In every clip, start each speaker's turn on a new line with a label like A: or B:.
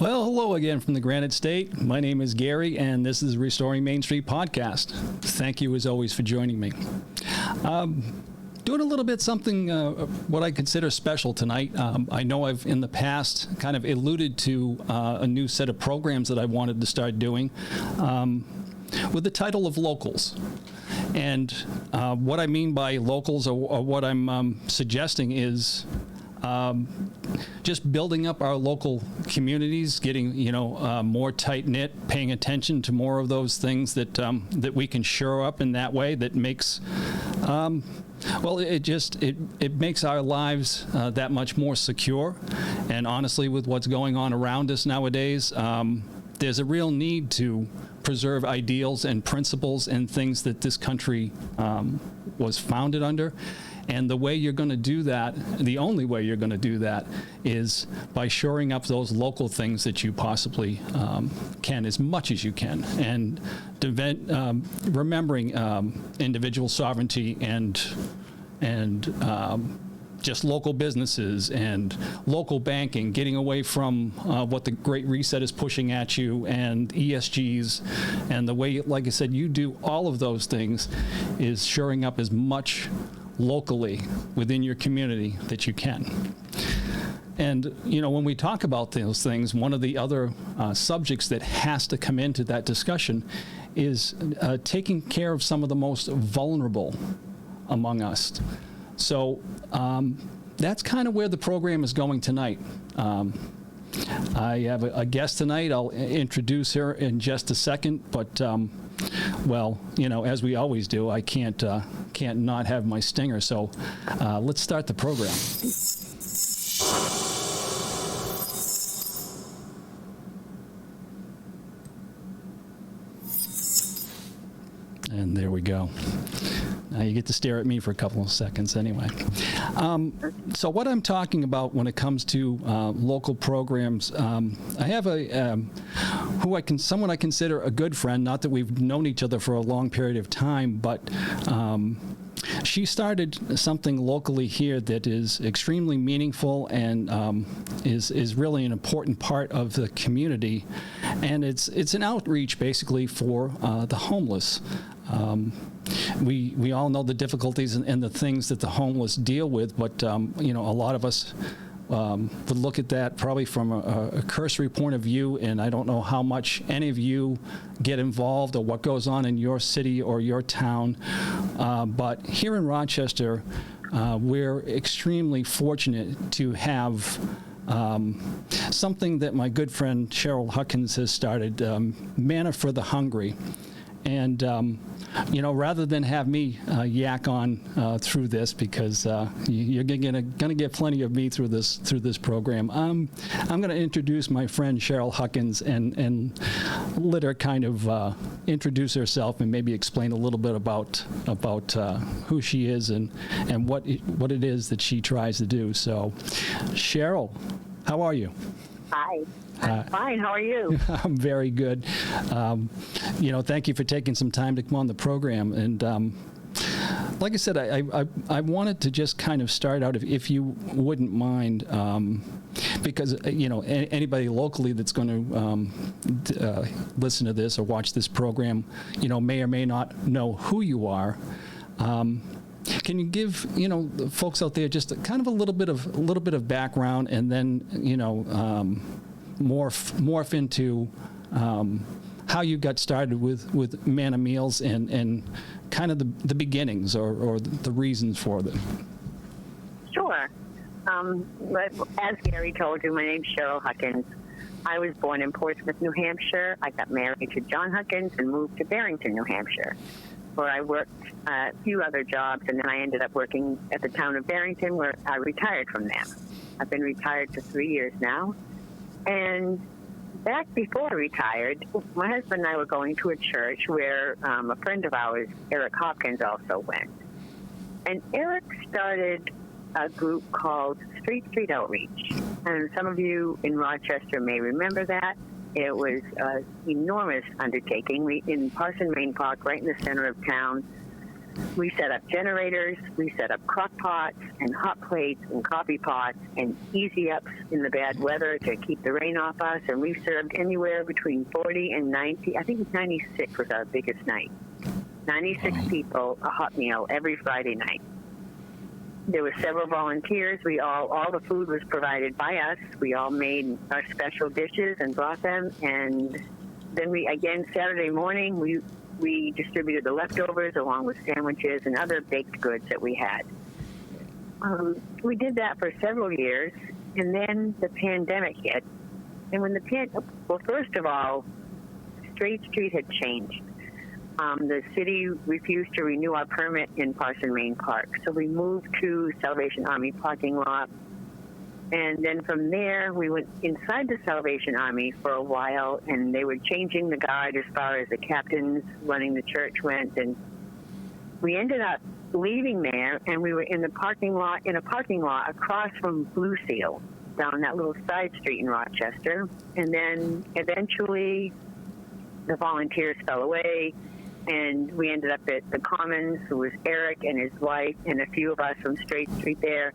A: Well, hello again from the Granite State. My name is Gary, and this is the Restoring Main Street podcast. Thank you, as always, for joining me. Doing a little bit something, what I consider special tonight. I know I've, in the past, kind of alluded to a new set of programs that I wanted to start doing with the title of Locals. And what I mean by locals, or what I'm suggesting, is just building up our local communities, getting more tight-knit, paying attention to more of those things that we can shore up in that way. That makes it makes our lives that much more secure. And honestly, with what's going on around us nowadays, there's a real need to preserve ideals and principles and things that this country was founded under. And the way you're going to do that, the only way you're going to do that, is by shoring up those local things that you possibly can, as much as you can, and remembering individual sovereignty and just local businesses and local banking, getting away from what the Great Reset is pushing at you, and ESGs, and the way, like I said, you do all of those things is shoring up as much locally within your community that you can. And, when we talk about those things, one of the other subjects that has to come into that discussion is taking care of some of the most vulnerable among us. So that's kind of where the program is going tonight. I have a guest tonight. I'll introduce her in just a second, but as we always do, I can't not have my stinger. So let's start the program. And there we go. Now you get to stare at me for a couple of seconds anyway. So what I'm talking about when it comes to local programs, I have someone I consider a good friend, not that we've known each other for a long period of time, but she started something locally here that is extremely meaningful and is really an important part of the community. And it's an outreach basically for the homeless. We all know the difficulties and the things that the homeless deal with, but a lot of us would look at that probably from a cursory point of view, and I don't know how much any of you get involved or what goes on in your city or your town, but here in Rochester, we're extremely fortunate to have something that my good friend Sheryl Huckins has started, Manna For The Hungry. And, rather than have me yak on through this, because you're going to get plenty of me through this program, I'm going to introduce my friend Sheryl Huckins and let her kind of introduce herself and maybe explain a little bit about who she is and what it is that she tries to do. So, Sheryl, how are you?
B: Hi. Fine. How are you?
A: I'm very good. Thank you for taking some time to come on the program. And like I said, I wanted to just kind of start out, if you wouldn't mind, because anybody locally that's going to listen to this or watch this program, may or may not know who you are. Can you give folks out there just kind of a little bit of background, and then morph into how you got started with Manna Meals and kind of the beginnings or the reasons for them?
B: Sure. As Gary told you, my name's Sheryl Huckins. I was born in Portsmouth, New Hampshire. I got married to John Huckins and moved to Barrington, New Hampshire, where I worked a few other jobs, and then I ended up working at the town of Barrington, where I retired from them. I've been retired for 3 years now. And back before I retired, my husband and I were going to a church where a friend of ours, Eric Hawkins, also went. And Eric started a group called Street Outreach. And some of you in Rochester may remember that. It was an enormous undertaking. In Parson Main Park, right in the center of town, We set up generators, we set up crock pots and hot plates and coffee pots and easy ups in the bad weather to keep the rain off us. And we served anywhere between 40 and 90. I think 96 was our biggest night. 96 people, a hot meal every Friday night. There were several volunteers. All the food was provided by us. We all made our special dishes and brought them. And then Saturday morning, we distributed the leftovers along with sandwiches and other baked goods that we had. We did that for several years, and then the pandemic hit. And when first of all, Straight Street had changed. The city refused to renew our permit in Parson Main Park, so we moved to Salvation Army parking lot. And then from there, we went inside the Salvation Army for a while, and they were changing the guard as far as the captains running the church went. And we ended up leaving there, and we were in a parking lot across from Blue Seal, down that little side street in Rochester. And then eventually, the volunteers fell away, and we ended up at the Commons, who was Eric and his wife, and a few of us from Straight Street there.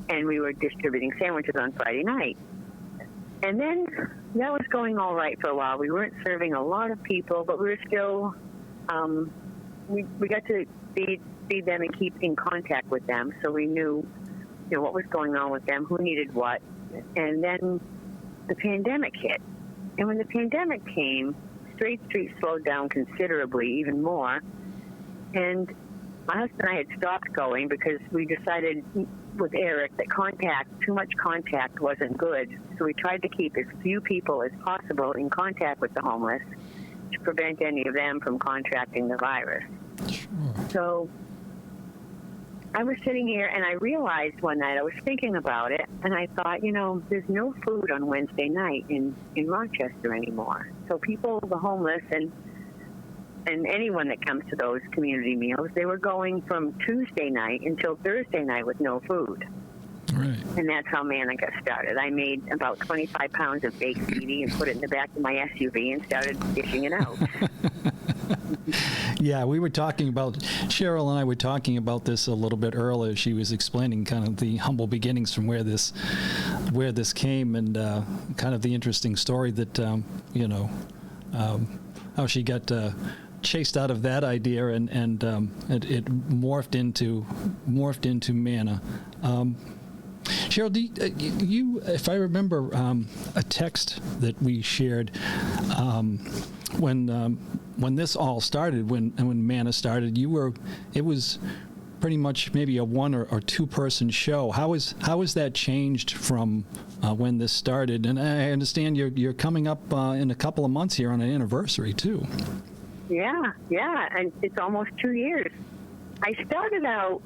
B: And we were distributing sandwiches on Friday night. And then that was going all right for a while. We weren't serving a lot of people, but we were still, we got to see them and keep in contact with them. So we knew, what was going on with them, who needed what. And then the pandemic hit. And when the pandemic came, Straight Street slowed down considerably, even more. And my husband and I had stopped going because we decided with Eric that too much contact wasn't good. So we tried to keep as few people as possible in contact with the homeless to prevent any of them from contracting the virus. Sure. So I was sitting here and I realized one night, I was thinking about it, and I thought, there's no food on Wednesday night in Rochester anymore. So people, the homeless, and anyone that comes to those community meals, they were going from Tuesday night until Thursday night with no food.
A: Right.
B: And that's how Manna got started. I made about 25 pounds of baked ziti and put it in the back of my SUV and started dishing it out.
A: Yeah, we were talking about, Cheryl and I were talking about this a little bit earlier. She was explaining kind of the humble beginnings from where this came, and kind of the interesting story that, how she got chased out of that idea, and it morphed into Manna. Cheryl, you, if I remember, a text that we shared when this all started, when Manna started, it was pretty much maybe a one or two person show. How has that changed from when this started? And I understand you're coming up in a couple of months here on an anniversary too. Yeah,
B: and it's almost 2 years. I started out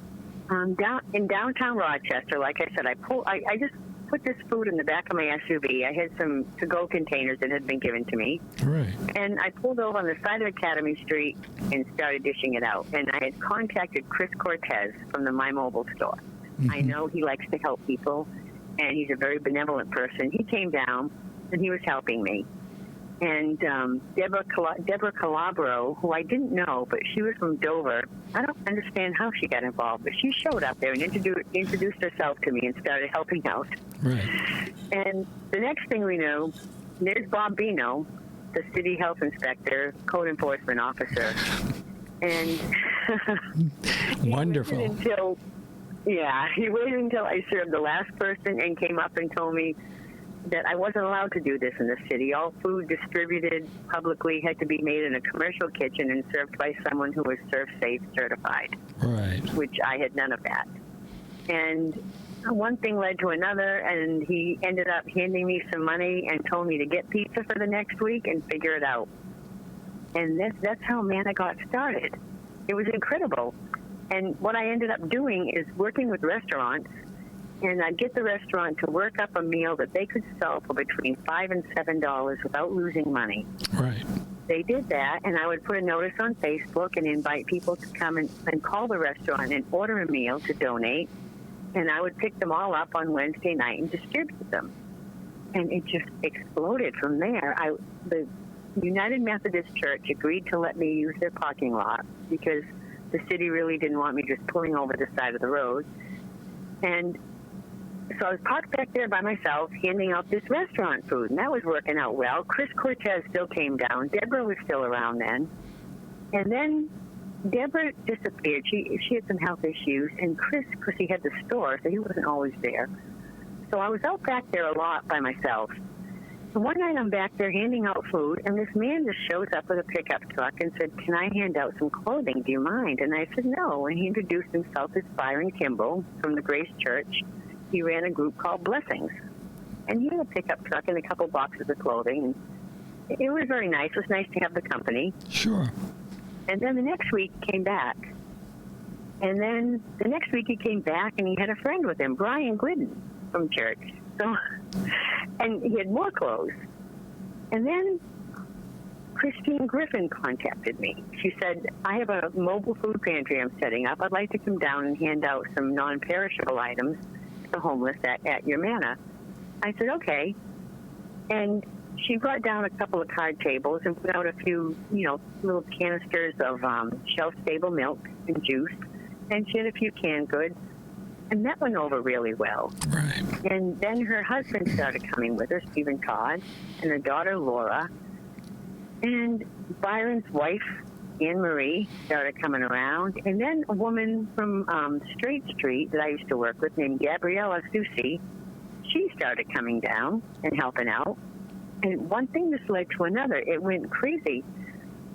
B: down in downtown Rochester. Like I said, I just put this food in the back of my SUV. I had some to-go containers that had been given to me.
A: Right.
B: And I pulled over on the side of Academy Street and started dishing it out. And I had contacted Chris Cortez from the My Mobile store. Mm-hmm. I know he likes to help people, and he's a very benevolent person. He came down, and he was helping me. And Deborah Calabro, who I didn't know, but she was from Dover. I don't understand how she got involved, but she showed up there and introduced herself to me and started helping out.
A: Right.
B: And the next thing we knew, there's Bob Bino, the city health inspector, code enforcement officer. And
A: wonderful.
B: He waited until I served the last person and came up and told me that I wasn't allowed to do this in the city. All food distributed publicly had to be made in a commercial kitchen and served by someone who was ServSafe certified.
A: Right.
B: Which I had none of that. And one thing led to another, and he ended up handing me some money and told me to get pizza for the next week and figure it out. And that's how Manna got started. It was incredible. And what I ended up doing is working with restaurants, and I'd get the restaurant to work up a meal that they could sell for between $5 and $7 without losing money.
A: Right.
B: They did that, and I would put a notice on Facebook and invite people to come and call the restaurant and order a meal to donate, and I would pick them all up on Wednesday night and distribute them. And it just exploded from there. The United Methodist Church agreed to let me use their parking lot because The city really didn't want me just pulling over the side of the road. And so I was parked back there by myself, handing out this restaurant food, and that was working out well. Chris Cortez still came down. Deborah was still around then. And then Deborah disappeared. She had some health issues, and Chris, because he had the store, so he wasn't always there. So I was out back there a lot by myself. And one night I'm back there handing out food, and this man just shows up with a pickup truck and said, "Can I hand out some clothing? Do you mind?" And I said, "No." And he introduced himself as Byron Kimball from the Grace Church. He ran a group called Blessings. And he had a pickup truck and a couple boxes of clothing. And it was very nice. It was nice to have the company.
A: Sure.
B: And then the next week he came back. And then the next week he came back and he had a friend with him, Brian Glidden from church. So, and he had more clothes. And then Christine Griffin contacted me. She said, "I have a mobile food pantry I'm setting up. I'd like to come down and hand out some non-perishable items to the homeless at your Manna." I said, "Okay." And she brought down a couple of card tables and put out a few, little canisters of shelf-stable milk and juice. And she had a few canned goods. And that went over really well.
A: Right.
B: And then her husband started coming with her, Stephen Todd, and her daughter, Laura. And Byron's wife, Anne Marie, started coming around. And then a woman from Straight Street that I used to work with named Gabriella Susi, she started coming down and helping out. And one thing just led to another. It went crazy.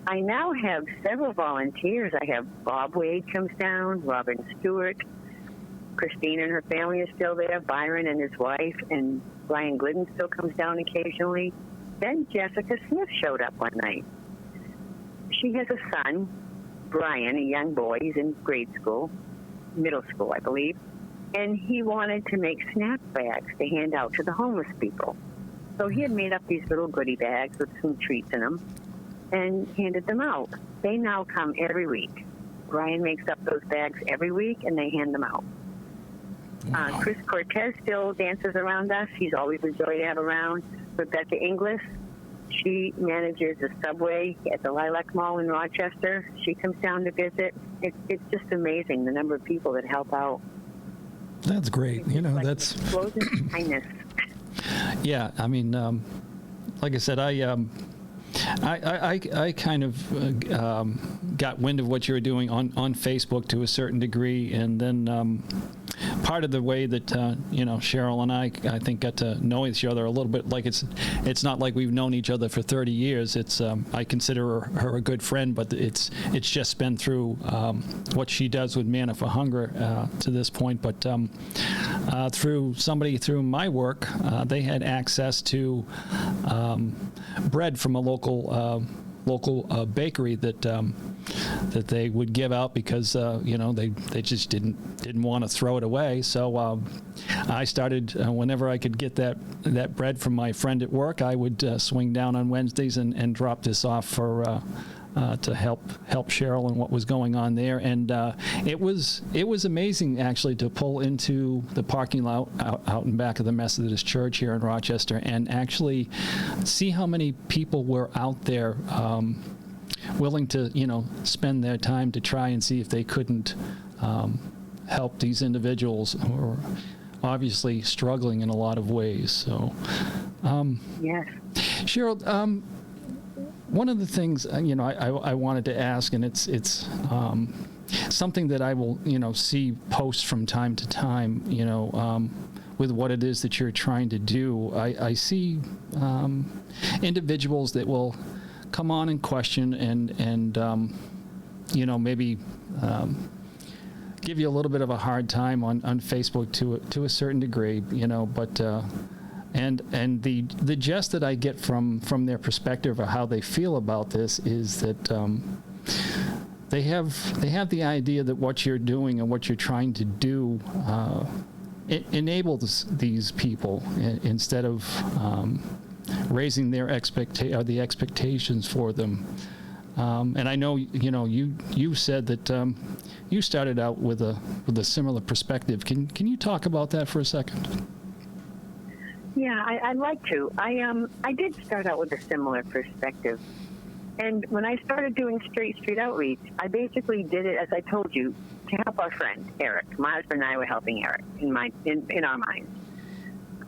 B: I now have several volunteers. I have Bob Wade comes down, Robin Stewart, Christine and her family is still there, Byron and his wife, and Brian Glidden still comes down occasionally. Then Jessica Smith showed up one night. She has a son, Brian, a young boy. He's in grade school, middle school, I believe. And he wanted to make snack bags to hand out to the homeless people. So he had made up these little goodie bags with some treats in them and handed them out. They now come every week. Brian makes up those bags every week, and they hand them out. Chris Cortez still dances around us. He's always a joy to have around. Rebecca Inglis, she manages the subway at the Lilac Mall in Rochester. She comes down to visit. It's just amazing, the number of people that help out.
A: That's great. That's
B: explosion kindness.
A: Yeah, I mean, like I said, I kind of got wind of what you were doing on Facebook to a certain degree, and then part of the way that Sheryl and I think got to know each other a little bit. Like it's not like we've known each other for 30 years. It's I consider her a good friend, but it's just been through what she does with Manna For Hungry to this point. But through my work, they had access to bread from a local bakery that they would give out because they just didn't want to throw it away. So I started whenever I could get that bread from my friend at work, I would swing down on Wednesdays and drop this off for to help Sheryl and what was going on there. And it was amazing actually to pull into the parking lot out in back of the Methodist Church here in Rochester and actually see how many people were out there willing to spend their time to try and see if they couldn't help these individuals who are obviously struggling in a lot of ways. So
B: Yes.
A: Sheryl, one of the things I wanted to ask, and it's something that I will see posts from time to time, with what it is that you're trying to do. I see individuals that will come on and question and maybe give you a little bit of a hard time on Facebook to a certain degree, but. And the gist that I get from their perspective of how they feel about this is that they have the idea that what you're doing and what you're trying to do it enables these people instead of raising their the expectations for them. And I know you said that you started out with a similar perspective. Can you talk about that for a second?
B: Yeah, I'd like to. I did start out with a similar perspective. And when I started doing straight street outreach, I basically did it, as I told you, to help our friend, Eric. My husband and I were helping Eric in our minds.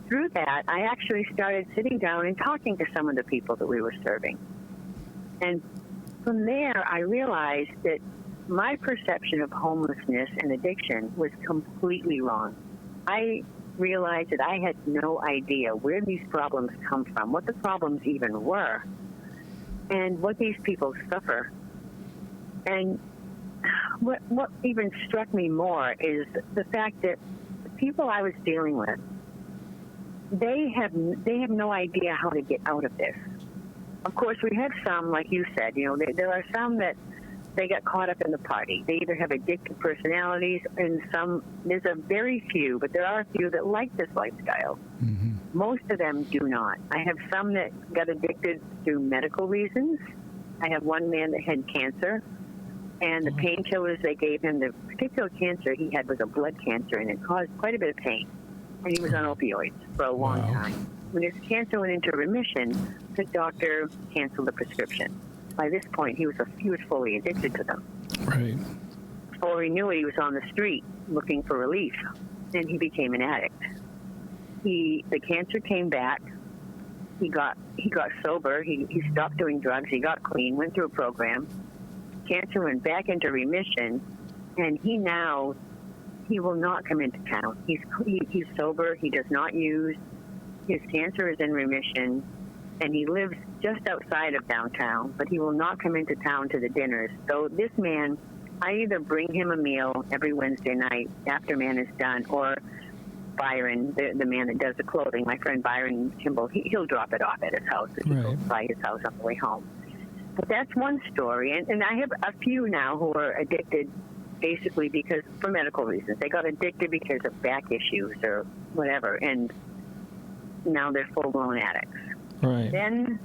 B: Through that, I actually started sitting down and talking to some of the people that we were serving. And from there, I realized that my perception of homelessness and addiction was completely wrong. I realized that I had no idea where these problems come from, what the problems even were, and what these people suffer. And what even struck me more is the fact that the people I was dealing with, they have no idea how to get out of this. Of course, we have some, like you said, there are some that they got caught up in the party. They either have addictive personalities, and there's a very few, but there are a few that like this lifestyle. Mm-hmm. Most of them do not. I have some that got addicted through medical reasons. I have one man that had cancer, and the painkillers they gave him, the particular cancer he had was a blood cancer, and it caused quite a bit of pain. And he was on opioids for a long time. When his cancer went into remission, the doctor canceled the prescription. By this point, he was fully addicted to them.
A: Right.
B: Before he knew it, he was on the street looking for relief, and he became an addict. The cancer came back. He got sober. He stopped doing drugs. He got clean. Went through a program. Cancer went back into remission, and he will not come into town. He's sober. He does not use. His cancer is in remission, and he lives just outside of downtown, but he will not come into town to the dinners. So this man, I either bring him a meal every Wednesday night after man is done, or Byron, the man that does the clothing, my friend Byron Kimball, he'll drop it off at his house. He goes by his house on the way home. But that's one story. And I have a few now who are addicted basically because for medical reasons. They got addicted because of back issues or whatever, and now they're full-blown addicts.
A: Right.
B: Then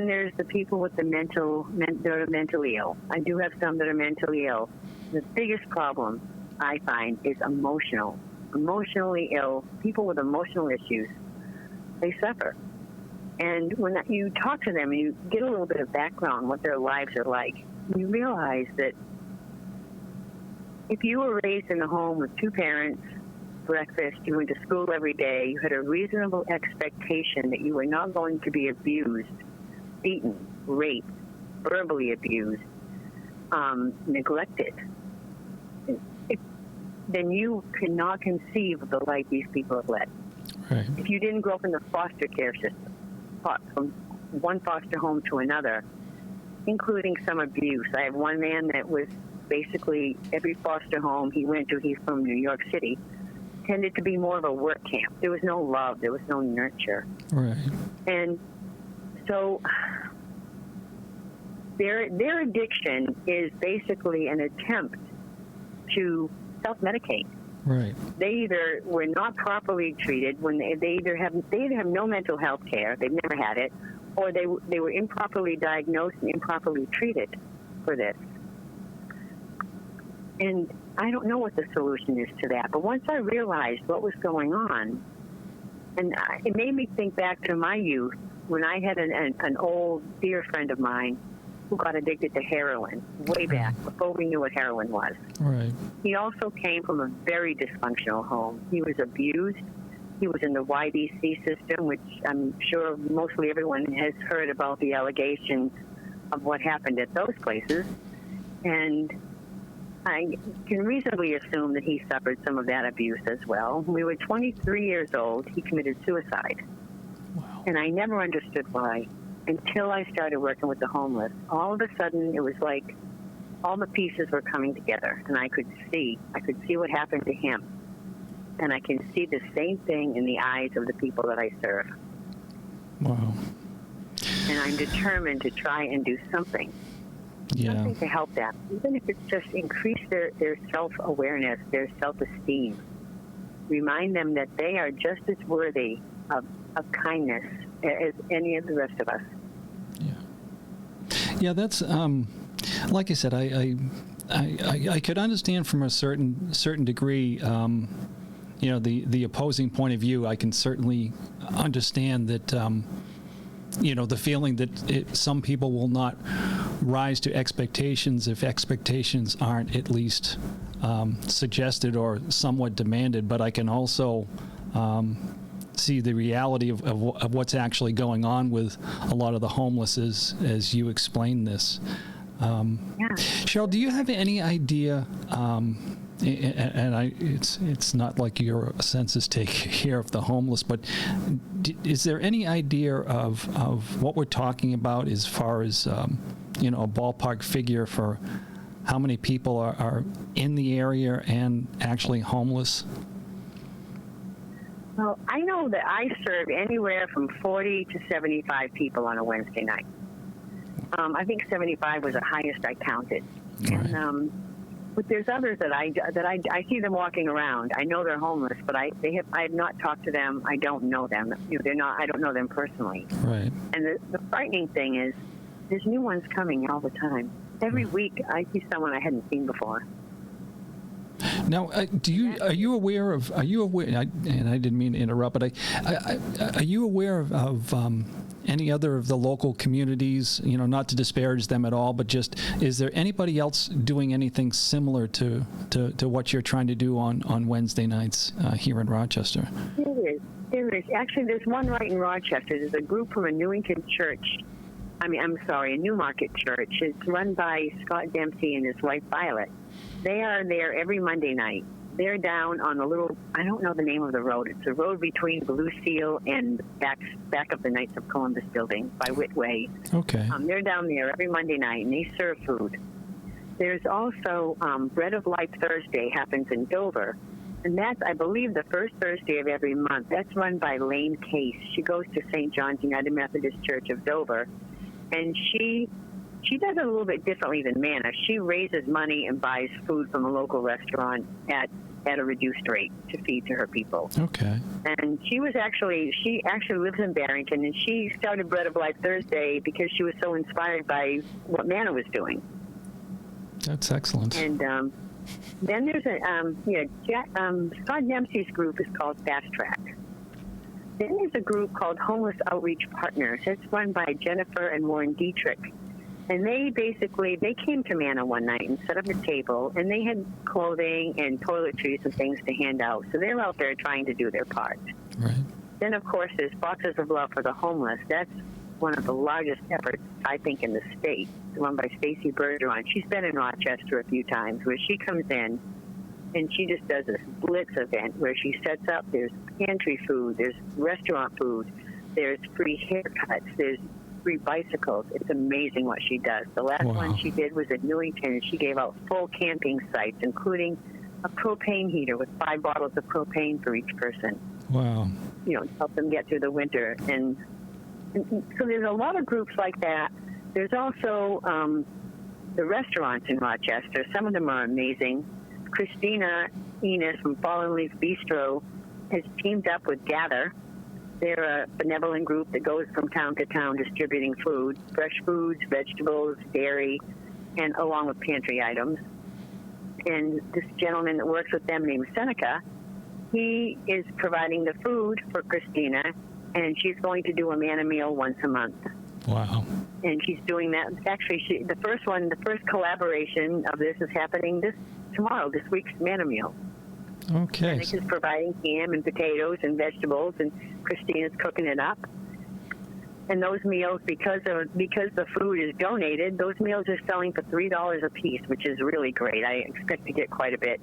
B: there's the people with that are mentally ill. I do have some that are mentally ill. The biggest problem I find is emotionally ill. People with emotional issues, they suffer. And when you talk to them and you get a little bit of background, what their lives are like, you realize that if you were raised in a home with two parents, breakfast, you went to school every day, you had a reasonable expectation that you were not going to be abused, beaten, raped, verbally abused, neglected, then you cannot conceive of the life these people have led.
A: Right.
B: If you didn't grow up in the foster care system, from one foster home to another, including some abuse. I have one man that was basically every foster home he went to, he's from New York City, tended to be more of a work camp. There was no love. There was no nurture.
A: Right.
B: And so their addiction is basically an attempt to self-medicate.
A: Right.
B: They either were not properly treated when they either have no mental health care, they've never had it, or they were improperly diagnosed and improperly treated for this. And I don't know what the solution is to that. But once I realized what was going on, and it made me think back to my youth when I had an old dear friend of mine who got addicted to heroin way back before we knew what heroin was.
A: Right.
B: He also came from a very dysfunctional home. He was abused. He was in the YBC system, which I'm sure mostly everyone has heard about the allegations of what happened at those places. And I can reasonably assume that he suffered some of that abuse as well. When we were 23 years old, he committed suicide.
A: Wow.
B: And I never understood why until I started working with the homeless. All of a sudden, it was like all the pieces were coming together, and I could see what happened to him. And I can see the same thing in the eyes of the people that I serve.
A: Wow.
B: And I'm determined to try and do something.
A: Yeah.
B: Something to help them, even if it's just increase their self-awareness, their self-esteem. Remind them that they are just as worthy of kindness as any of the rest of us.
A: Yeah, that's like I said. I could understand from a certain degree. The opposing point of view. I can certainly understand that. the feeling that some people will not rise to expectations if expectations aren't at least suggested or somewhat demanded. But I can also see the reality of what's actually going on with a lot of the homeless as you explain this. Cheryl, do you have any idea, it's not like you're a census taking care of the homeless, but is there any idea of what we're talking about as far as, a ballpark figure for how many people are in the area and actually homeless?
B: Well, I know that I serve anywhere from 40 to 75 people on a Wednesday night. I think 75 was the highest I counted.
A: Right.
B: And but there's others that I see them walking around. I know they're homeless, but I have not talked to them. I don't know them. They're not. I don't know them personally.
A: Right.
B: And the frightening thing is, there's new ones coming all the time. Every week, I see someone I hadn't seen before.
A: Now, are you aware? And I didn't mean to interrupt, but are you aware of any other of the local communities? Not to disparage them at all, but just is there anybody else doing anything similar to what you're trying to do on Wednesday nights here in Rochester?
B: There is. Actually, there's one right in Rochester. There's a group from a Newington church. a Newmarket church. It's run by Scott Dempsey and his wife Violet. They are there every Monday night. They're down on the little, I don't know the name of the road. It's the road between Blue Seal and back of the Knights of Columbus building by Whitway.
A: Okay.
B: They're down there every Monday night, and they serve food. There's also Bread of Life Thursday happens in Dover. And that's, I believe, the first Thursday of every month. That's run by Lane Case. She goes to St. John's United Methodist Church of Dover. And she does it a little bit differently than Manna. She raises money and buys food from a local restaurant at a reduced rate to feed to her people.
A: Okay.
B: And she actually lives in Barrington, and she started Bread of Life Thursday because she was so inspired by what Manna was doing.
A: That's excellent.
B: And then there's Scott Dempsey's group is called Fast Track. Then there's a group called Homeless Outreach Partners. It's run by Jennifer and Warren Dietrich. And they came to Manna one night and set up a table, and they had clothing and toiletries and things to hand out. So they're out there trying to do their part.
A: Right.
B: Then, of course, there's Boxes of Love for the Homeless. That's one of the largest efforts, I think, in the state, run by Stacy Bergeron. She's been in Rochester a few times, where she comes in and she just does this blitz event where she sets up, there's pantry food, there's restaurant food, there's free haircuts, there's free bicycles. It's amazing what she does. The last one she did was at Newington, and she gave out full camping sites, including a propane heater with 5 bottles of propane for each person.
A: Wow.
B: To help them get through the winter. And so there's a lot of groups like that. There's also the restaurants in Rochester. Some of them are amazing. Christina Enos from Fallen Leaf Bistro has teamed up with Gather. They're a benevolent group that goes from town to town distributing food, fresh foods, vegetables, dairy, and along with pantry items. And this gentleman that works with them named Seneca, he is providing the food for Christina, and she's going to do a Manna meal once a month. Wow. And she's doing that. Actually, the first collaboration of this is happening tomorrow, this week's Manna meal.
A: Okay.
B: Nick is providing ham and potatoes and vegetables, and Christina's cooking it up. And those meals, because the food is donated, those meals are selling for $3 a piece, which is really great. I expect to get quite a bit.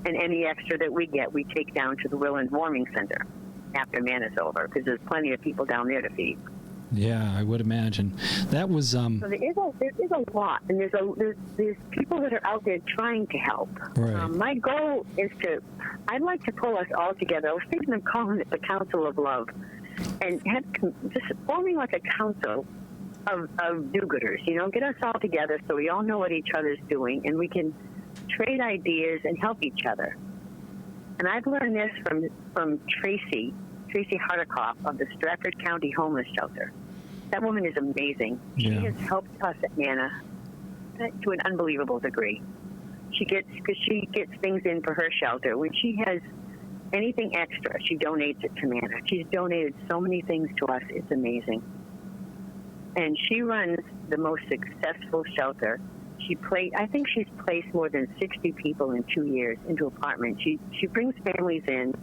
B: And any extra that we get, we take down to the Willand Warming Center after Manna's over, because there's plenty of people down there to feed.
A: Yeah, I would imagine. That was. So
B: there is a lot, and there's people that are out there trying to help.
A: Right.
B: My goal is I'd like to pull us all together. I was thinking of calling it the Council of Love, and just forming like a council of do-gooders. Get us all together so we all know what each other's doing, and we can trade ideas and help each other. And I've learned this from Tracy Hartikoff of the Stratford County Homeless Shelter. That woman is amazing. She has helped us at Manna to an unbelievable degree. She gets things in for her shelter. When she has anything extra, she donates it to Manna. She's donated so many things to us. It's amazing. and she runs the most successful shelter. I think she's placed more than 60 people in 2 years into apartments. She brings families in.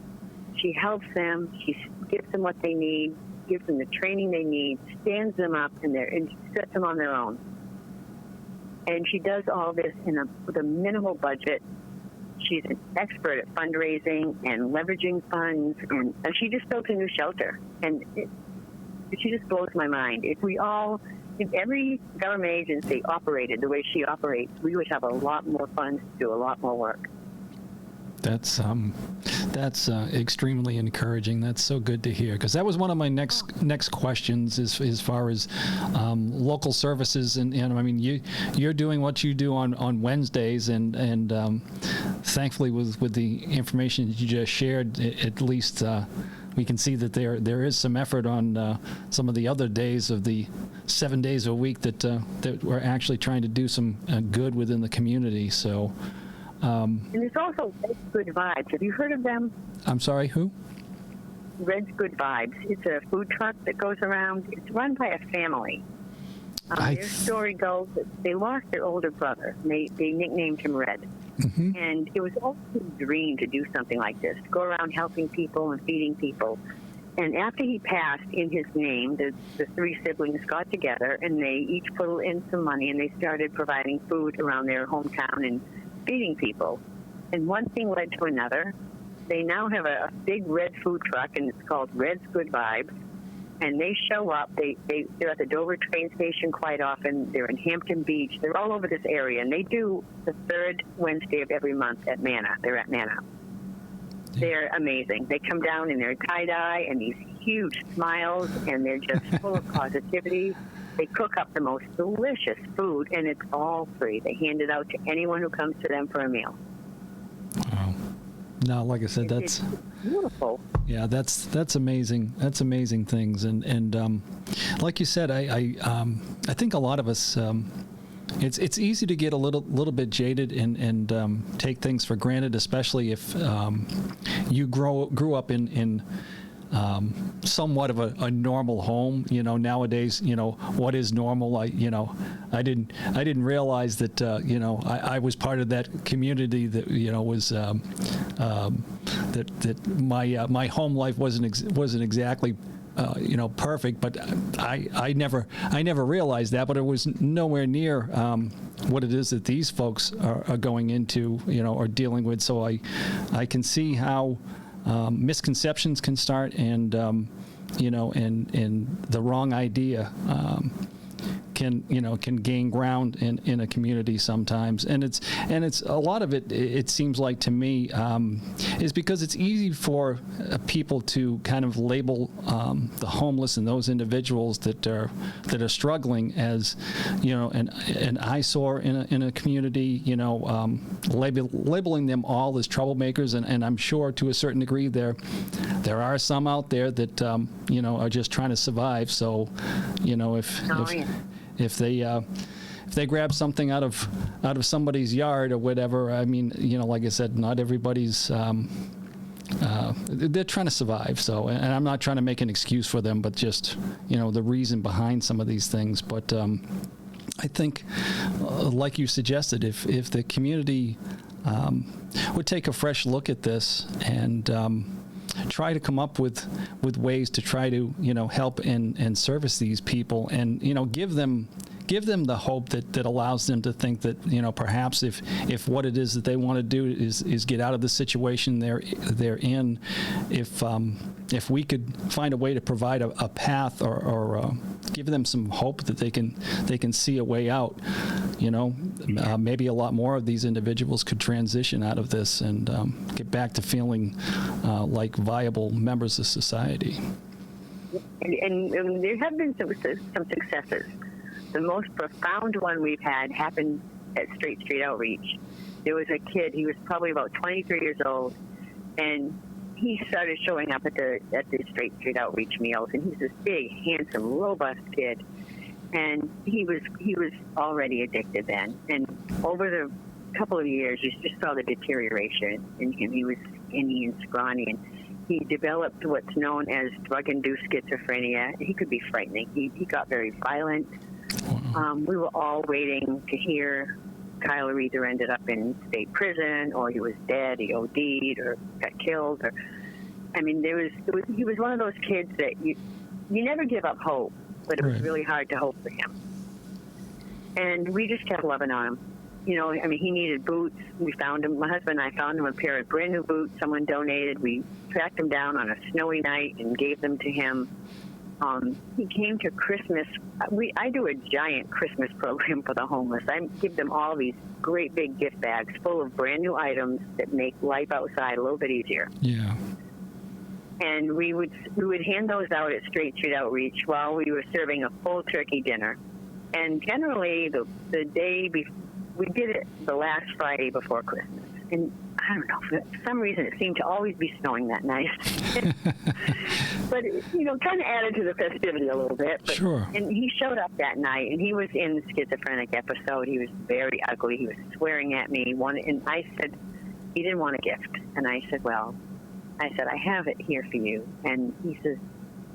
B: She helps them. She gives them what they need, gives them the training they need, stands them up, and sets them on their own. And she does all this with a minimal budget. She's an expert at fundraising and leveraging funds, and she just built a new shelter. And she just blows my mind. If every government agency operated the way she operates, we would have a lot more funds to do a lot more work.
A: That's extremely encouraging. That's so good to hear, because that was one of my next questions as far as local services, and I mean you're doing what you do on Wednesdays, and thankfully with the information that you just shared, at least we can see that there is some effort on some of the other days of the 7 days a week that we're actually trying to do some good within the community. So.
B: And there's also Red's Good Vibes. Have you heard of them?
A: I'm sorry, who?
B: Red's Good Vibes. It's a food truck that goes around. It's run by a family. Their story goes that they lost their older brother. They nicknamed him Red. Mm-hmm. And it was always his dream to do something like this, to go around helping people and feeding people. And after he passed, in his name, the three siblings got together, and they each put in some money, and they started providing food around their hometown and feeding people. And one thing led to another. They now have a big red food truck, and it's called Red's Good Vibes. And they show up. They're at the Dover train station quite often. They're in Hampton Beach. They're all over this area. And they do the third Wednesday of every month at Manna. They're at Manna. They're amazing. They come down in their tie-dye and these huge smiles, and they're just full of positivity. They cook up the most delicious food, and it's all free. They hand it out to anyone who comes to them for a meal.
A: Wow. No, like I said,
B: it's beautiful.
A: Yeah, that's amazing. That's amazing things, and like you said, I think a lot of us. It's easy to get a little bit jaded and take things for granted, especially if you grew up in somewhat of a normal home. Nowadays, what is normal? I didn't realize that I was part of that community that was that my home life wasn't exactly perfect, but I never realized that, but it was nowhere near what it is that these folks are going into, or dealing with. So I can see how misconceptions can start, and and the wrong idea can gain ground in a community sometimes, and it's a lot of it seems like to me is because it's easy for people to kind of label the homeless and those individuals that are struggling as an eyesore in a community, labeling them all as troublemakers, and I'm sure to a certain degree there are some out there that are just trying to survive. So if they grab something out of somebody's yard or whatever, I mean, like I said, not everybody's they're trying to survive. So, and I'm not trying to make an excuse for them, but just the reason behind some of these things. But I think, like you suggested, if the community would take a fresh look at this and try to come up with ways to try to help and service these people, and give them the hope that allows them to think that perhaps if what it is that they want to do is get out of the situation they're in, if we could find a way to provide a path or give them some hope that they can see a way out, maybe a lot more of these individuals could transition out of this and get back to feeling like viable members of society.
B: And there have been some successes. The most profound one we've had happened at Straight Street Outreach. There was a kid, he was probably about 23 years old, and he started showing up at the Straight Street Outreach meals, and he's this big, handsome, robust kid. And he was already addicted then. And over the couple of years, you just saw the deterioration in him. He was skinny and scrawny, and he developed what's known as drug-induced schizophrenia. He could be frightening. He got very violent. We were all waiting to hear Tyler either ended up in state prison, or he was dead, he OD'd, or got killed. Or, I mean, he was one of those kids that you never give up hope, but it was really hard to hope for him. And we just kept loving on him. You know, I mean, he needed boots. We found him, my husband and I found him a pair of brand new boots someone donated. We tracked him down on a snowy night and gave them to him. He came to Christmas. I do a giant Christmas program for the homeless. I give them all these great big gift bags full of brand new items that make life outside a little bit easier.
A: Yeah.
B: And we would hand those out at Straight Street Outreach while we were serving a full turkey dinner. And generally, the day before, we did it the last Friday before Christmas. And I don't know, for some reason it seemed to always be snowing that night. But, you know, kind of added to the festivity a little bit. But,
A: sure.
B: And he showed up that night, and he was in the schizophrenic episode. He was very ugly. He was swearing at me. And I said, he didn't want a gift. And I said, well, I have it here for you. And he says,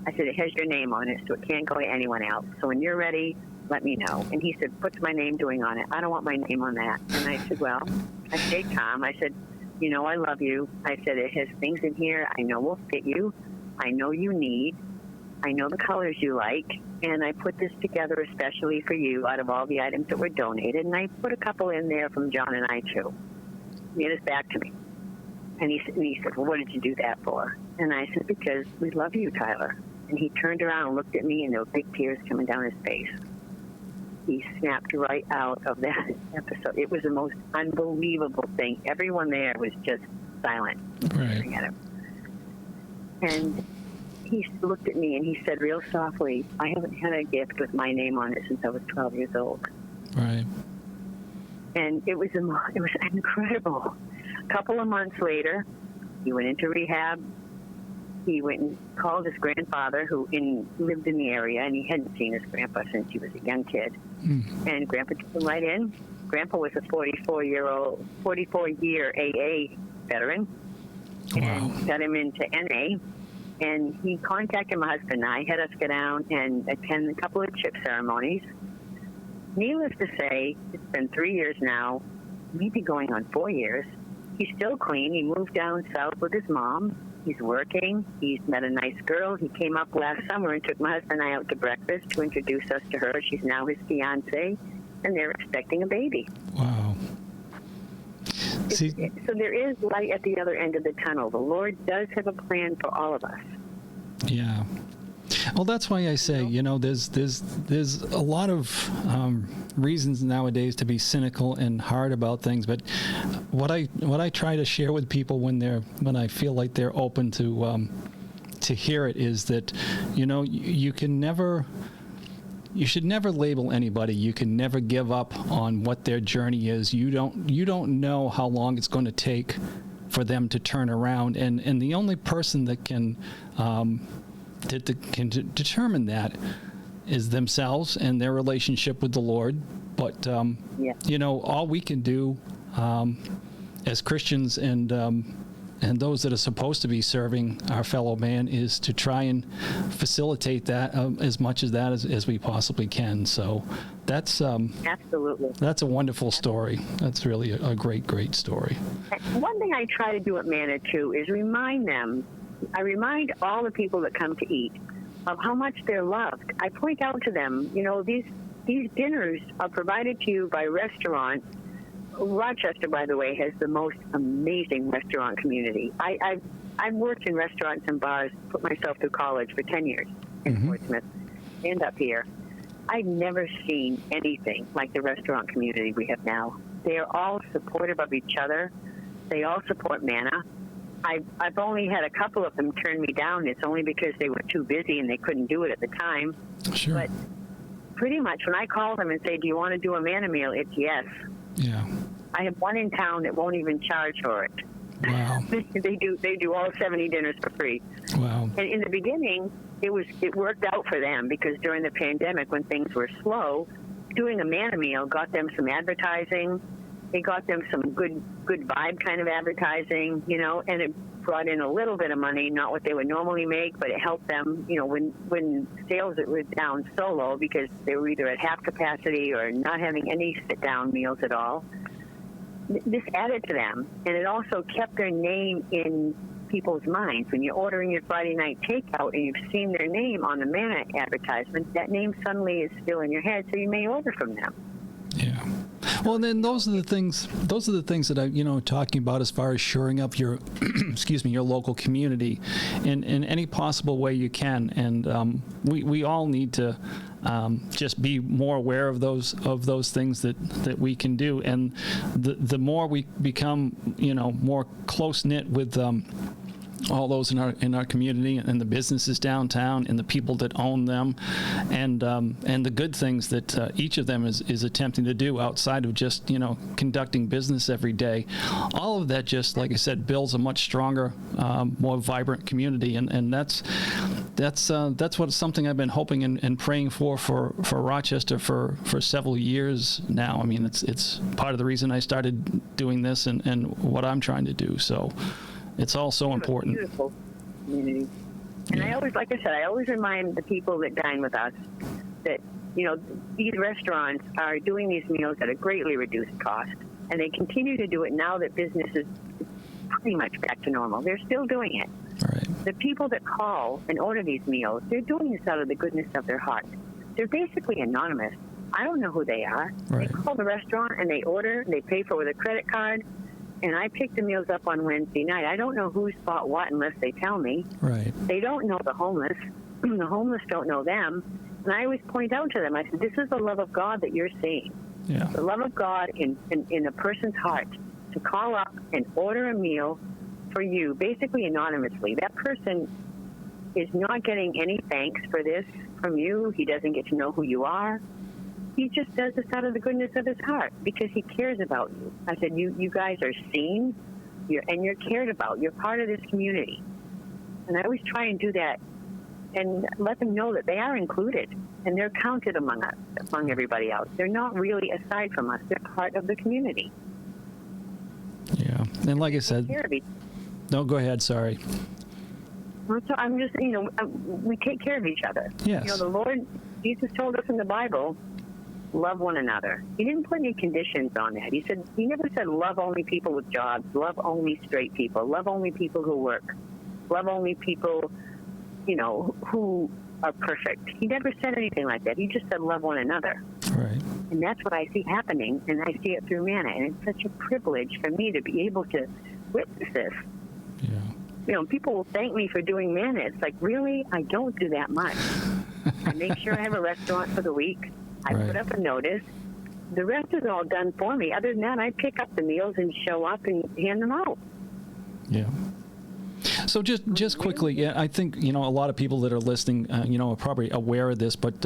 B: I said, it has your name on it, so it can't go to anyone else. So when you're ready, let me know. And he said, what's my name doing on it? I don't want my name on that. And I said, well, I said, Tom, I said, you know, I love you. I said, it has things in here I know will fit you. I know you need. I know the colors you like. And I put this together especially for you out of all the items that were donated. And I put a couple in there from John and I, too. He had it back to me. And he said, well, what did you do that for? And I said, because we love you, Tyler. And he turned around and looked at me, and there were big tears coming down his face. He snapped right out of that episode. It was the most unbelievable thing. Everyone there was just silent, staring at him. And he looked at me and he said real softly, I haven't had a gift with my name on it since I was 12 years old.
A: Right.
B: And it was incredible. A couple of months later, he went into rehab. He went and called his grandfather, who lived in the area, and he hadn't seen his grandpa since he was a young kid. And Grandpa took him right in. Grandpa was a 44-year AA veteran, and got him into NA. And he contacted my husband and I, had us go down and attend a couple of chip ceremonies. Needless to say, it's been 3 years now, maybe going on 4 years. He's still clean. He moved down south with his mom. He's working. He's met a nice girl. He came up last summer and took my husband and I out to breakfast to introduce us to her. She's now his fiancée, and they're expecting a baby.
A: Wow.
B: So there is light at the other end of the tunnel. The Lord does have a plan for all of us.
A: Yeah. Well, that's why I say, you know, there's a lot of reasons nowadays to be cynical and hard about things. But what I try to share with people when I feel like they're open to hear it is that, you know, you should never label anybody. You can never give up on what their journey is. You don't know how long it's going to take for them to turn around, and the only person that can determine that is themselves and their relationship with the Lord. But you know, all we can do as Christians and those that are supposed to be serving our fellow man is to try and facilitate that as much as we possibly can. So that's
B: absolutely,
A: that's a wonderful story. That's really a great story.
B: One thing I try to do at Manna too is remind all the people that come to eat of how much they're loved. I point out to them, you know, these dinners are provided to you by restaurants. Rochester, by the way, has the most amazing restaurant community. I've worked in restaurants and bars, put myself through college for 10 years in Portsmouth, and up here. I've never seen anything like the restaurant community we have now. They are all supportive of each other. They all support Manna. I've only had a couple of them turn me down. It's only because they were too busy and they couldn't do it at the time.
A: Sure.
B: But pretty much when I call them and say, do you want to do a Manna meal? It's yes. Yeah. I have one in town that won't even charge for it.
A: Wow.
B: They do all 70 dinners for free.
A: Wow.
B: And in the beginning, it worked out for them because during the pandemic when things were slow, doing a Manna meal got them some advertising. It got them some good vibe kind of advertising, you know, and brought in a little bit of money, not what they would normally make, but it helped them, when sales were down so low because they were either at half capacity or not having any sit-down meals at all. This added to them, and it also kept their name in people's minds. When you're ordering your Friday night takeout and you've seen their name on the Manna advertisement, that name suddenly is still in your head, so you may order from them.
A: Yeah. Well, and then those are the things that I, talking about as far as shoring up your, your local community in any possible way you can. And we all need to just be more aware of those things that we can do. And the more we become, more close-knit with all those in our community and the businesses downtown and the people that own them and the good things that each of them is attempting to do outside of just conducting business every day. All of that, just like I said, builds a much stronger, more vibrant community, and that's something I've been hoping and praying for Rochester for several years now. I mean, it's part of the reason I started doing this and what I'm trying to do. So it's all so important.
B: Beautiful community. And
A: Yeah.
B: I always remind the people that dine with us that, these restaurants are doing these meals at a greatly reduced cost. And they continue to do it now that business is pretty much back to normal. They're still doing it.
A: Right.
B: The people that call and order these meals, they're doing this out of the goodness of their heart. They're basically anonymous. I don't know who they are.
A: Right.
B: They call the restaurant and they order, they pay for it with a credit card. And I pick the meals up on Wednesday night. I don't know who's bought what unless they tell me.
A: Right.
B: They don't know the homeless. The homeless don't know them. And I always point out to them, I said, this is the love of God that you're seeing.
A: Yeah.
B: The love of God in a person's heart to call up and order a meal for you, basically anonymously. That person is not getting any thanks for this from you. He doesn't get to know who you are. He just does this out of the goodness of his heart because he cares about you. I said, you guys are seen, you're cared about. You're part of this community. And I always try and do that and let them know that they are included and they're counted among us, among everybody else. They're not really aside from us. They're part of the community.
A: Yeah. And like I said, no, go ahead. Sorry.
B: So I'm just, we take care of each other.
A: Yes.
B: The Lord, Jesus told us in the Bible, love one another. He didn't put any conditions on that. He never said love only people with jobs, love only straight people, love only people who work, love only people, who are perfect. He never said anything like that. He just said love one another.
A: Right.
B: And that's what I see happening, and I see it through Manna. And it's such a privilege for me to be able to witness this.
A: Yeah.
B: People will thank me for doing Manna. It's like, really? I don't do that much. I make sure I have a restaurant for the week. I
A: Right.
B: put up a notice. The rest is all done for me. Other than that, I pick up the meals and show up and hand them out.
A: Yeah. So just quickly, yeah, I think a lot of people that are listening, are probably aware of this, but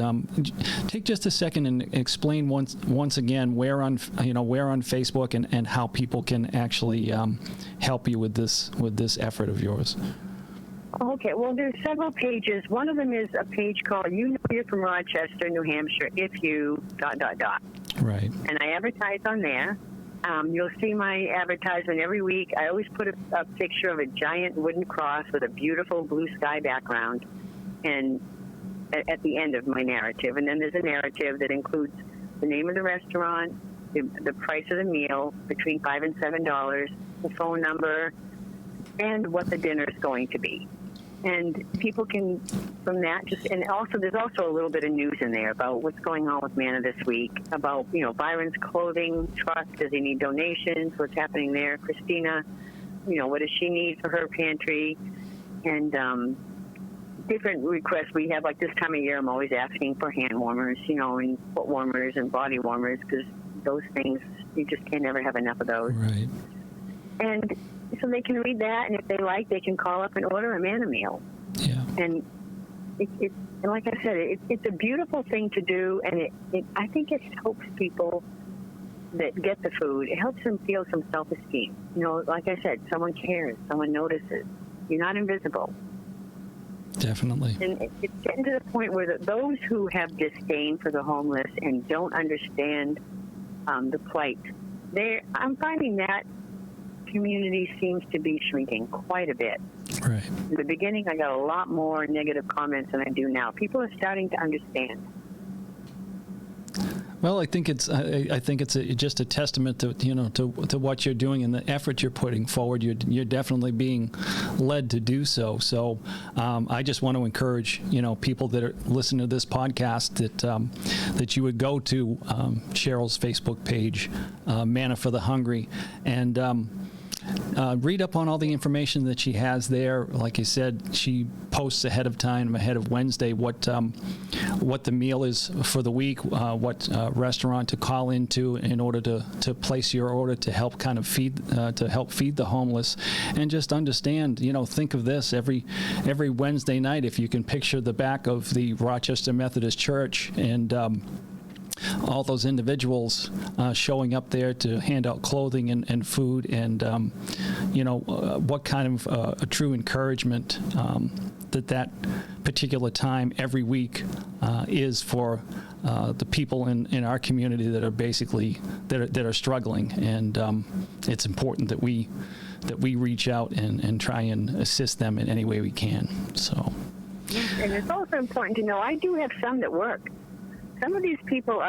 A: take just a second and explain once again where on Facebook and how people can actually help you with this effort of yours.
B: Okay, well, there's several pages. One of them is a page called You're from Rochester, New Hampshire, if you ...
A: Right.
B: And I advertise on there. You'll see my advertisement every week. I always put a picture of a giant wooden cross with a beautiful blue sky background and at the end of my narrative. And then there's a narrative that includes the name of the restaurant, the price of the meal, between $5 and $7, the phone number, and what the dinner is going to be. And people can, from that, there's also a little bit of news in there about what's going on with Manna this week, about, Byron's clothing trust, does he need donations, what's happening there, Christina, what does she need for her pantry, and different requests we have. Like this time of year, I'm always asking for hand warmers, and foot warmers and body warmers, because those things, you just can never have enough of those.
A: Right.
B: And so they can read that, and if they like, they can call up and order a Manna meal.
A: Yeah.
B: And and like I said, it's a beautiful thing to do, and I think it helps people that get the food. It helps them feel some self-esteem. Like I said, someone cares, someone notices. You're not invisible.
A: Definitely.
B: And it's getting to the point where those who have disdain for the homeless and don't understand the plight, I'm finding that community seems to be shrinking quite a bit.
A: Right.
B: In the beginning, I got a lot more negative comments than I do now. People are starting to understand.
A: Well, I think it's just a testament to to what you're doing and the effort you're putting forward. You're definitely being led to do so. So I just want to encourage people that are listening to this podcast that you would go to Cheryl's Facebook page, Manna For The Hungry, and read up on all the information that she has there. Like you said, she posts ahead of time, ahead of Wednesday, what the meal is for the week, what restaurant to call into in order to place your order to help kind of feed the homeless, and just understand. Think of this every Wednesday night. If you can picture the back of the Rochester Methodist Church and all those individuals showing up there to hand out clothing and food, and what kind of a true encouragement that particular time every week is for the people in our community that are basically that are struggling, and it's important that we reach out and try and assist them in any way we can. So,
B: and it's also important to know I do have some that work. Some of these people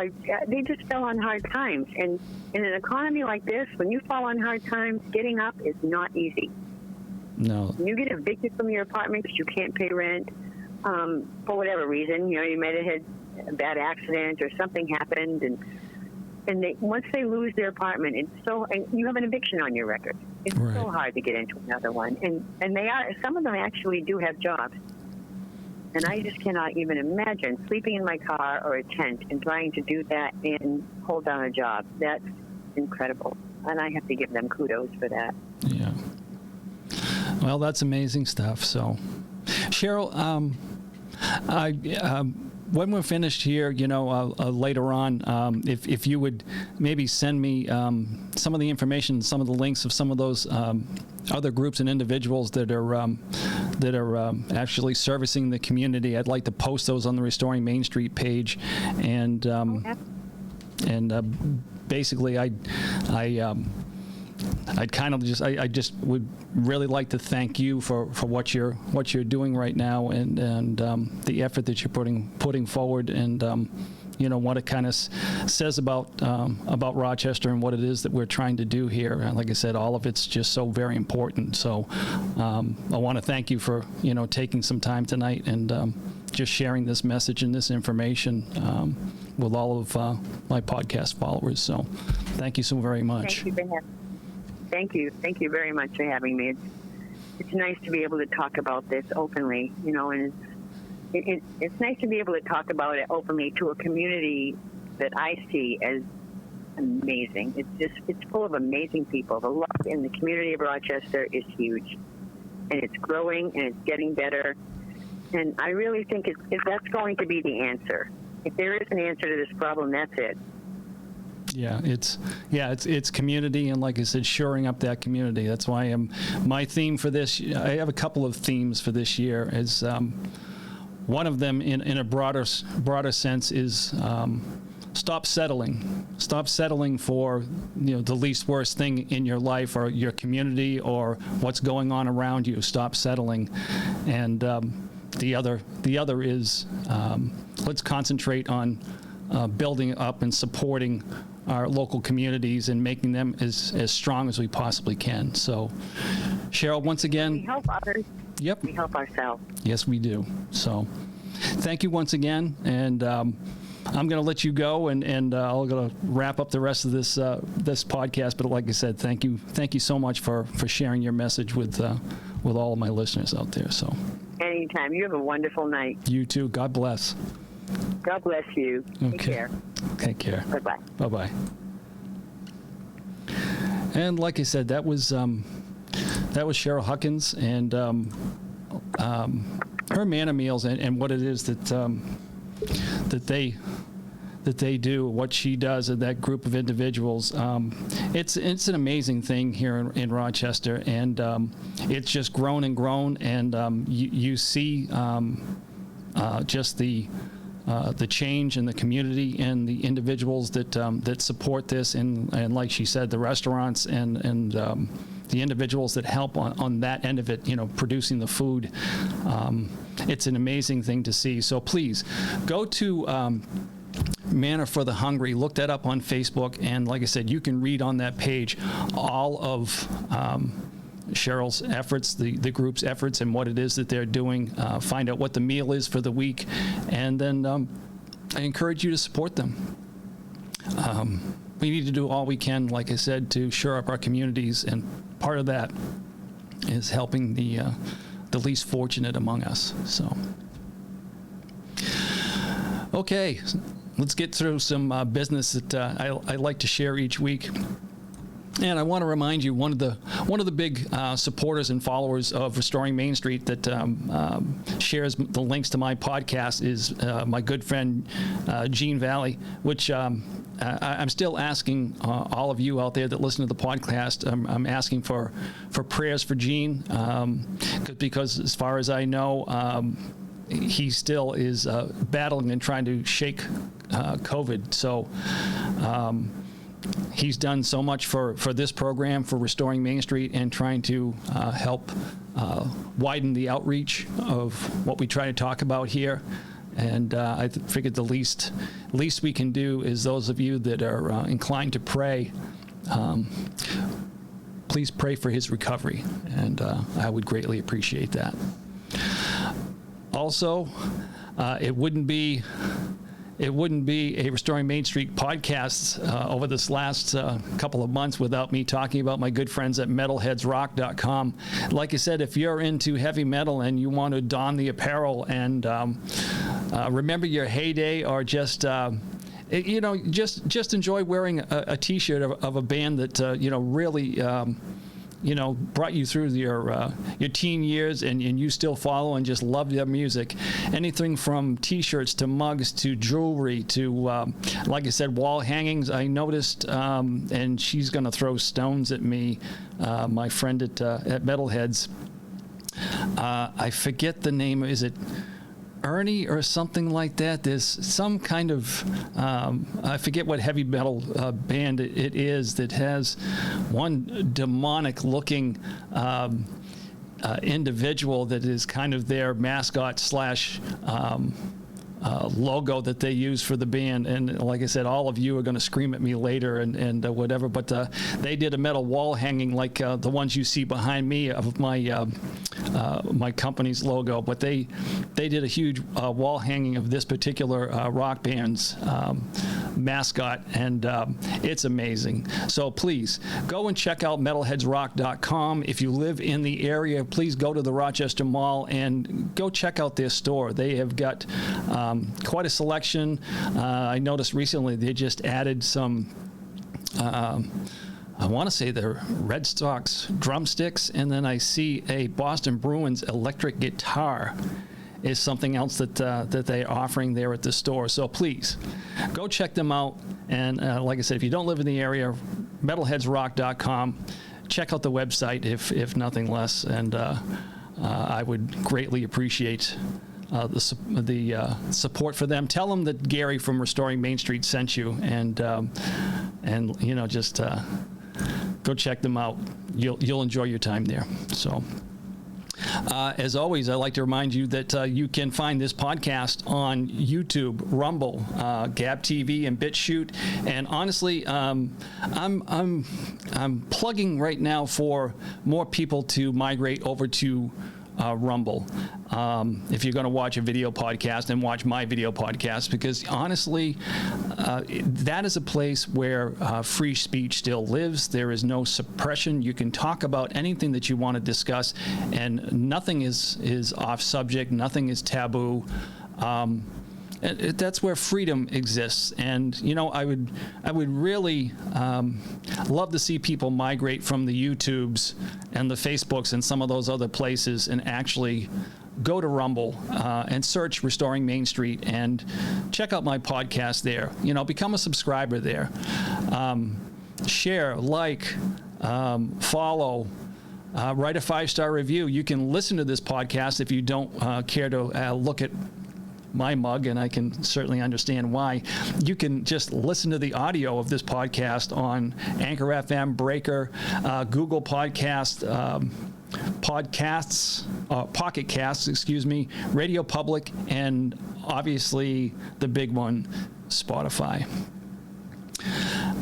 B: they just fell on hard times, and in an economy like this, when you fall on hard times, getting up is not easy.
A: No.
B: When you get evicted from your apartment because you can't pay rent for whatever reason, you might have had a bad accident or something happened, and once they lose their apartment, and you have an eviction on your record. It's
A: right.
B: So hard to get into another one, and some of them actually do have jobs. And I just cannot even imagine sleeping in my car or a tent and trying to do that and hold down a job. That's incredible. And I have to give them kudos for that.
A: Yeah. Well, that's amazing stuff. So, Sheryl, when we're finished here, later on, if you would maybe send me some of the information, some of the links of some of those other groups and individuals that are actually servicing the community, I'd like to post those on the Restoring Main Street page, and basically I just would really like to thank you for what you're doing right now, and the effort that you're putting forward, and what it kind of says about Rochester and what it is that we're trying to do here. And like I said, all of it's just so very important. So I want to thank you for taking some time tonight and just sharing this message and this information with all of my podcast followers. So thank you so very much.
B: Thank you very much for having me. It's nice to be able to talk about this openly, and it's nice to be able to talk about it openly to a community that I see as amazing. It's full of amazing people. The love in the community of Rochester is huge, and it's growing and it's getting better. And I really think that's going to be the answer. If there is an answer to this problem, that's it.
A: Yeah, it's community, and like I said, shoring up that community. That's why my theme for this. I have a couple of themes for this year. Is one of them in a broader sense is stop settling. Stop settling for the least worst thing in your life or your community or what's going on around you. Stop settling, and the other is let's concentrate on building up and supporting our local communities and making them as strong as we possibly can. So, Sheryl, once again,
B: we help others.
A: Yep.
B: We help ourselves.
A: Yes, we do. So, thank you once again, and I'm going to let you go, and I'm going to wrap up the rest of this podcast. But like I said, thank you so much for sharing your message with all of my listeners out there. So,
B: anytime. You have a wonderful night.
A: You too. God bless.
B: God bless you.
A: Okay.
B: Take care.
A: Take care.
B: Bye-bye.
A: Bye-bye. And like I said, that was Sheryl Huckins, and her Manna meals and what it is that they do, what she does, and that group of individuals. It's an amazing thing here in Rochester, and it's just grown and grown, and you see just the change in the community and the individuals that support this, and like she said, the restaurants and the individuals that help on that end of it, producing the food. It's an amazing thing to see. So please go to Manna For The Hungry. Look that up on Facebook, and like I said, you can read on that page all of Cheryl's efforts, the group's efforts, and what it is that they're doing. Find out what the meal is for the week, and then I encourage you to support them. We need to do all we can, like I said, to shore up our communities, and part of that is helping the least fortunate among us. So, okay, let's get through some business that I like to share each week. And I want to remind you, one of the big supporters and followers of Restoring Main Street that shares the links to my podcast is my good friend Gene Valley, which I'm still asking all of you out there that listen to the podcast. I'm asking for prayers for Gene, because as far as I know, he still is battling and trying to shake COVID. So. He's done so much for this program, for Restoring Main Street, and trying to help widen the outreach of what we try to talk about here. And I figured the least we can do is those of you that are inclined to pray, please pray for his recovery, and I would greatly appreciate that. Also, it wouldn't be a Restoring Main Street podcast over this last couple of months without me talking about my good friends at metalheadsrock.com. Like I said, if you're into heavy metal and you want to don the apparel and remember your heyday, or just just enjoy wearing a T-shirt of a band that really brought you through your teen years, and you still follow and just love their music. Anything from T-shirts to mugs to jewelry to, like I said, wall hangings. I noticed, and she's going to throw stones at me, my friend at Metalheads. I forget the name. Is it Ernie or something like that? There's some kind of I forget what heavy metal band it is that has one demonic looking individual that is kind of their mascot slash logo that they use for the band. And like I said, all of you are going to scream at me later and whatever, but they did a metal wall hanging like the ones you see behind me of my my company's logo, but they did a huge wall hanging of this particular rock band's mascot, and it's amazing. So please go and check out metalheadsrock.com. If you live in the area, please go to the Rochester Mall and go check out their store. They have got quite a selection. I noticed recently they just added some I want to say they're Red Sox drumsticks, and then I see a Boston Bruins electric guitar is something else that they're offering there at the store. So please go check them out. And like I said, if you don't live in the area, metalheadsrock.com. Check out the website if nothing less, and I would greatly appreciate the support for them. Tell them that Gary from Restoring Main Street sent you, and just go check them out. You'll enjoy your time there. So. As always, I'd like to remind you that you can find this podcast on YouTube, Rumble, Gab TV, and BitChute. And honestly, I'm plugging right now for more people to migrate over to Rumble. If you're going to watch a video podcast, and watch my video podcast, because honestly, that is a place where free speech still lives. There is no suppression. You can talk about anything that you want to discuss, and nothing is off subject. Nothing is taboo. That's where freedom exists, and I would really love to see people migrate from the YouTubes and the Facebooks and some of those other places, and actually go to Rumble and search Restoring Main Street and check out my podcast there. Become a subscriber there. Share, like, follow. Write a 5-star review. You can listen to this podcast if you don't care to look at my mug, and I can certainly understand why. You can just listen to the audio of this podcast on Anchor FM, Breaker, Google Podcast, Pocket Casts, Radio Public, and obviously the big one, Spotify.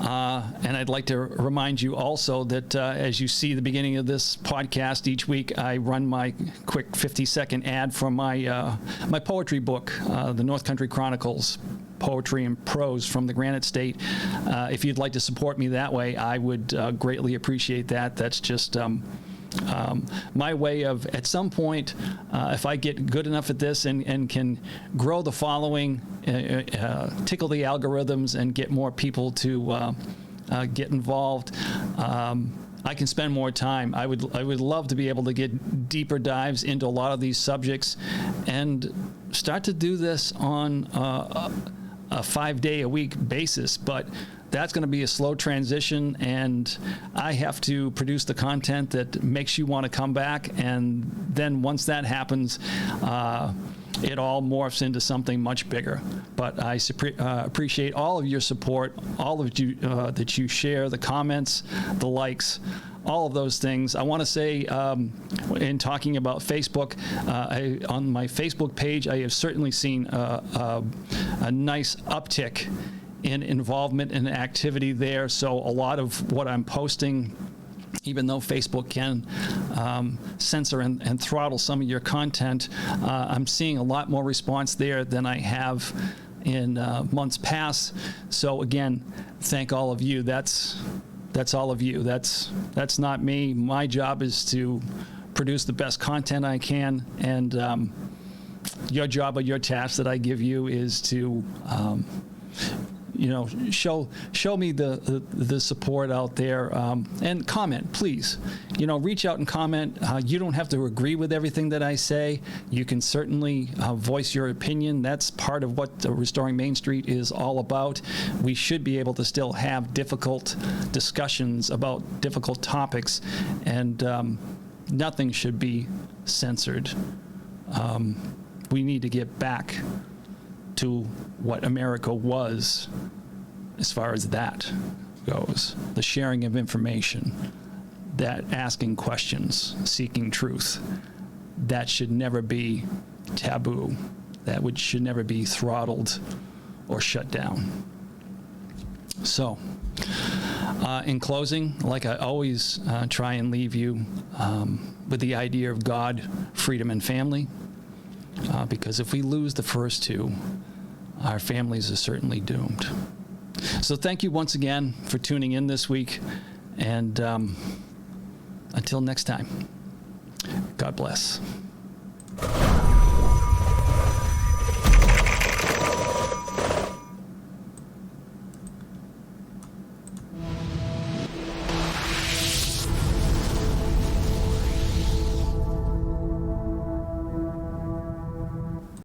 A: And I'd like to remind you also that as you see the beginning of this podcast each week, I run my quick 50-second ad for my my poetry book, the North Country Chronicles, Poetry and Prose from the Granite State. If you'd like to support me that way, I would greatly appreciate that. That's just my way of, at some point, if I get good enough at this and can grow the following, tickle the algorithms and get more people to get involved, I can spend more time. I would love to be able to get deeper dives into a lot of these subjects and start to do this on a 5-day-a-week basis, but that's going to be a slow transition, and I have to produce the content that makes you want to come back, and then once that happens, it all morphs into something much bigger. But I appreciate all of your support, all of you that you share, the comments, the likes, all of those things. I want to say, in talking about Facebook, on my Facebook page, I have certainly seen a nice uptick in involvement and activity there. So a lot of what I'm posting, even though Facebook can censor and throttle some of your content, I'm seeing a lot more response there than I have in months past. So again, thank all of you. That's all of you. That's not me. My job is to produce the best content I can, and your job or your task that I give you is to show me the support out there, and comment, please. Reach out and comment. You don't have to agree with everything that I say. You can certainly voice your opinion. That's part of what Restoring Main Street is all about. We should be able to still have difficult discussions about difficult topics, and nothing should be censored. We need to get back to what America was as far as that goes. The sharing of information, that asking questions, seeking truth, that should never be taboo. That should never be throttled or shut down. So, in closing, like I always try and leave you with the idea of God, freedom, and family. Because if we lose the first two, our families are certainly doomed. So thank you once again for tuning in this week, and until next time, God bless.